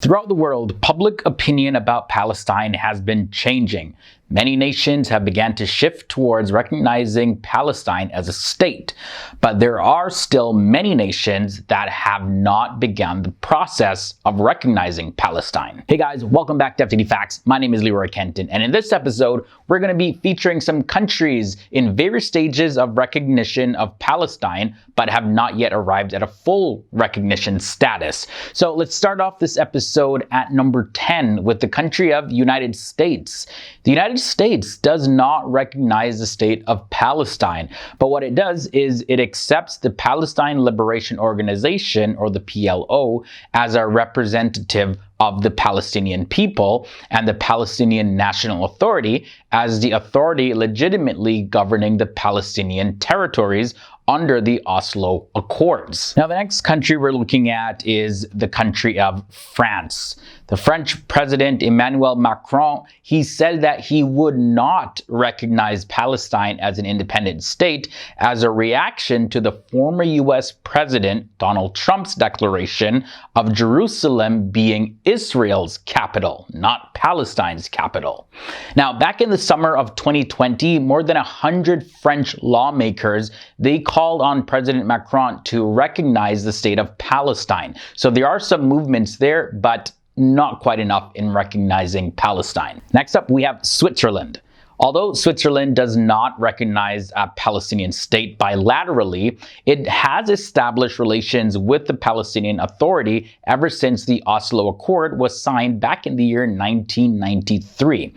Throughout the world, public opinion about Palestine has been changing. Many nations have begun to shift towards recognizing Palestine as a state, but there are still many nations that have not begun the process of recognizing Palestine. Hey guys, welcome back to FTD Facts. My name is Leroy Kenton, and in this episode, we're going to be featuring some countries in various stages of recognition of Palestine, but have not yet arrived at a full recognition status. So let's start off this episode at number 10 with the country of United States. The United States does not recognize the state of Palestine, but what it does is it accepts the Palestine Liberation Organization, or the PLO, as a representative of the Palestinian people, and the Palestinian National Authority as the authority legitimately governing the Palestinian territories under the Oslo Accords. Now, the next country we're looking at is the country of France. The French President Emmanuel Macron, he said that he would not recognize Palestine as an independent state as a reaction to the former US President Donald Trump's declaration of Jerusalem being Israel's capital, not Palestine's capital. Now, back in the summer of 2020, more than 100 French lawmakers, they called on President Macron to recognize the state of Palestine. So there are some movements there, but not quite enough in recognizing Palestine. Next up, we have Switzerland. Although Switzerland does not recognize a Palestinian state bilaterally, it has established relations with the Palestinian Authority ever since the Oslo Accord was signed back in the year 1993.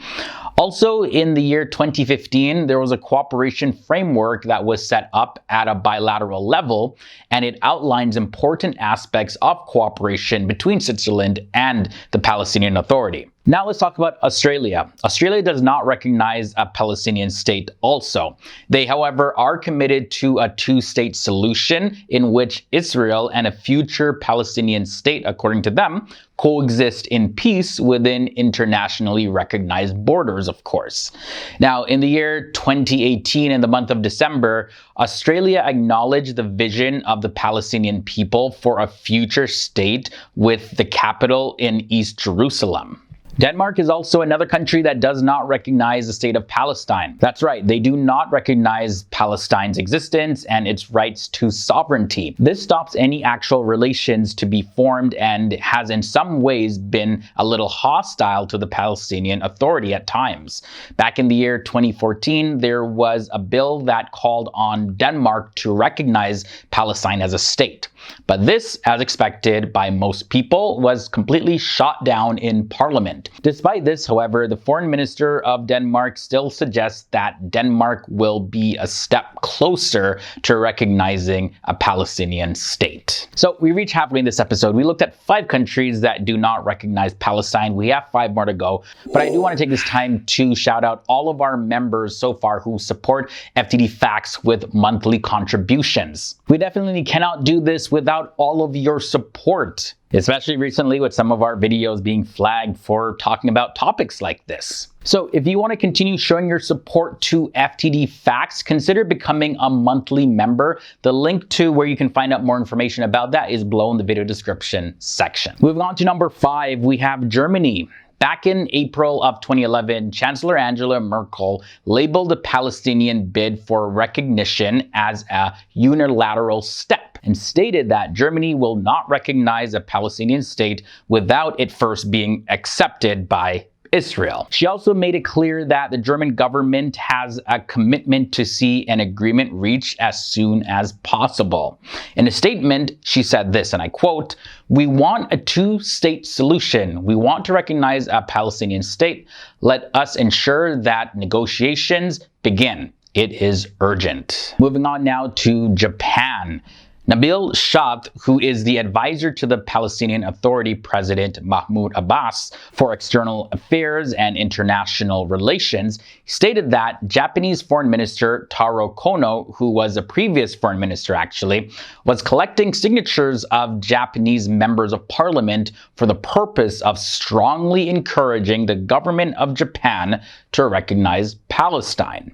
Also, in the year 2015, there was a cooperation framework that was set up at a bilateral level, and it outlines important aspects of cooperation between Switzerland and the Palestinian Authority. Now let's talk about Australia. Australia does not recognize a Palestinian state also. They, however, are committed to a two-state solution in which Israel and a future Palestinian state, according to them, coexist in peace within internationally recognized borders, of course. Now, in the year 2018, in the month of December, Australia acknowledged the vision of the Palestinian people for a future state with the capital in East Jerusalem. Denmark is also another country that does not recognize the state of Palestine. That's right, they do not recognize Palestine's existence and its rights to sovereignty. This stops any actual relations to be formed and has in some ways been a little hostile to the Palestinian Authority at times. Back in the year 2014, there was a bill that called on Denmark to recognize Palestine as a state. But this, as expected by most people, was completely shot down in Parliament. Despite this, however, the foreign minister of Denmark still suggests that Denmark will be a step closer to recognizing a Palestinian state. So we reached halfway in this episode. We looked at 5 countries that do not recognize Palestine. We have 5 more to go, but I do want to take this time to shout out all of our members so far who support FTD Facts with monthly contributions. We definitely cannot do this without all of your support, especially recently with some of our videos being flagged for talking about topics like this. So if you want to continue showing your support to FTD Facts, consider becoming a monthly member. The link to where you can find out more information about that is below in the video description section. Moving on to number 5, we have Germany. Back in April of 2011, Chancellor Angela Merkel labeled the Palestinian bid for recognition as a unilateral step and stated that Germany will not recognize a Palestinian state without it first being accepted by Israel. She also made it clear that the German government has a commitment to see an agreement reached as soon as possible. In a statement, she said this, and I quote, "We want a two-state solution. We want to recognize a Palestinian state. Let us ensure that negotiations begin. It is urgent." Moving on now to Japan. Nabil Shaath, who is the advisor to the Palestinian Authority President Mahmoud Abbas for External Affairs and International Relations, stated that Japanese Foreign Minister Taro Kono, who was a previous foreign minister actually, was collecting signatures of Japanese members of parliament for the purpose of strongly encouraging the government of Japan to recognize Palestine.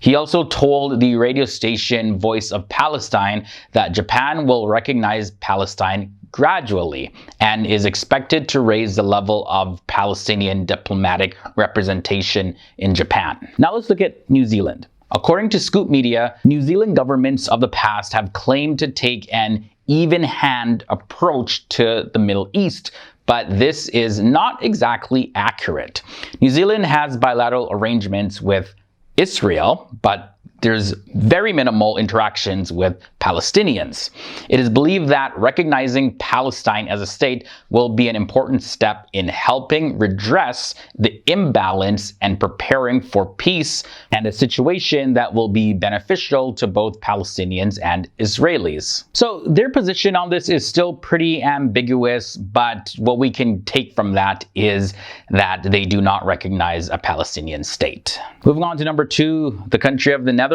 He also told the radio station Voice of Palestine that Japan will recognize Palestine gradually and is expected to raise the level of Palestinian diplomatic representation in Japan. Now let's look at New Zealand. According to Scoop Media, New Zealand governments of the past have claimed to take an even-hand approach to the Middle East, but this is not exactly accurate. New Zealand has bilateral arrangements with Israel, but there's very minimal interactions with Palestinians. It is believed that recognizing Palestine as a state will be an important step in helping redress the imbalance and preparing for peace and a situation that will be beneficial to both Palestinians and Israelis. So their position on this is still pretty ambiguous, but what we can take from that is that they do not recognize a Palestinian state. Moving on to number 2, the country of the Netherlands.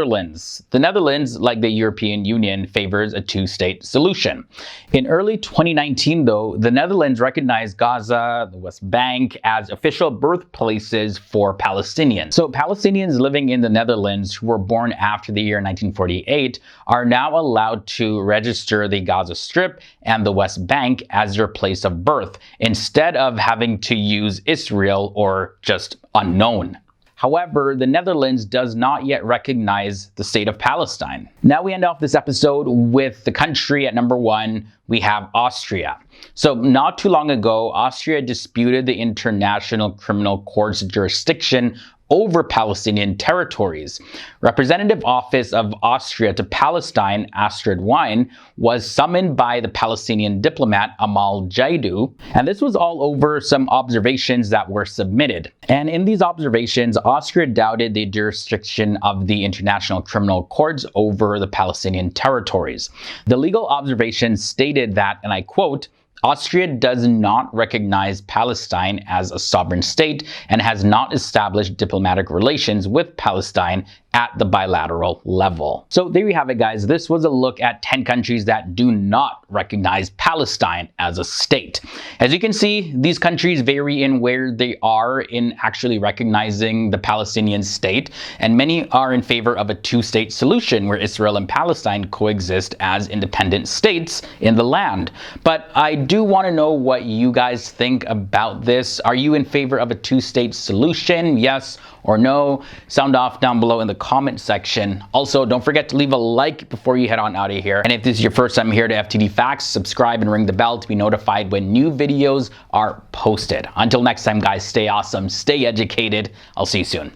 The Netherlands, like the European Union, favors a two-state solution. In early 2019, though, the Netherlands recognized Gaza, the West Bank, as official birthplaces for Palestinians. So Palestinians living in the Netherlands who were born after the year 1948 are now allowed to register the Gaza Strip and the West Bank as their place of birth, instead of having to use Israel or just unknown. However, the Netherlands does not yet recognize the state of Palestine. Now we end off this episode with the country at number 1. We have Austria. So not too long ago, Austria disputed the International Criminal Court's jurisdiction over Palestinian territories. Representative Office of Austria to Palestine, Astrid Wien, was summoned by the Palestinian diplomat Amal Jaidu, and this was all over some observations that were submitted. And in these observations, Austria doubted the jurisdiction of the International Criminal Courts over the Palestinian territories. The legal observations stated that, and I quote, Austria does not recognize Palestine as a sovereign state and has not established diplomatic relations with Palestine at the bilateral level. So there you have it, guys. This was a look at 10 countries that do not recognize Palestine as a state. As you can see, these countries vary in where they are in actually recognizing the Palestinian state, and many are in favor of a two-state solution where Israel and Palestine coexist as independent states in the land. But I do want to know what you guys think about this. Are you in favor of a two-state solution? Yes or no? Sound off down below in the comment section. Also, don't forget to leave a like before you head on out of here. And if this is your first time here to FTD Facts, subscribe and ring the bell to be notified when new videos are posted. Until next time, guys, stay awesome, stay educated. I'll see you soon.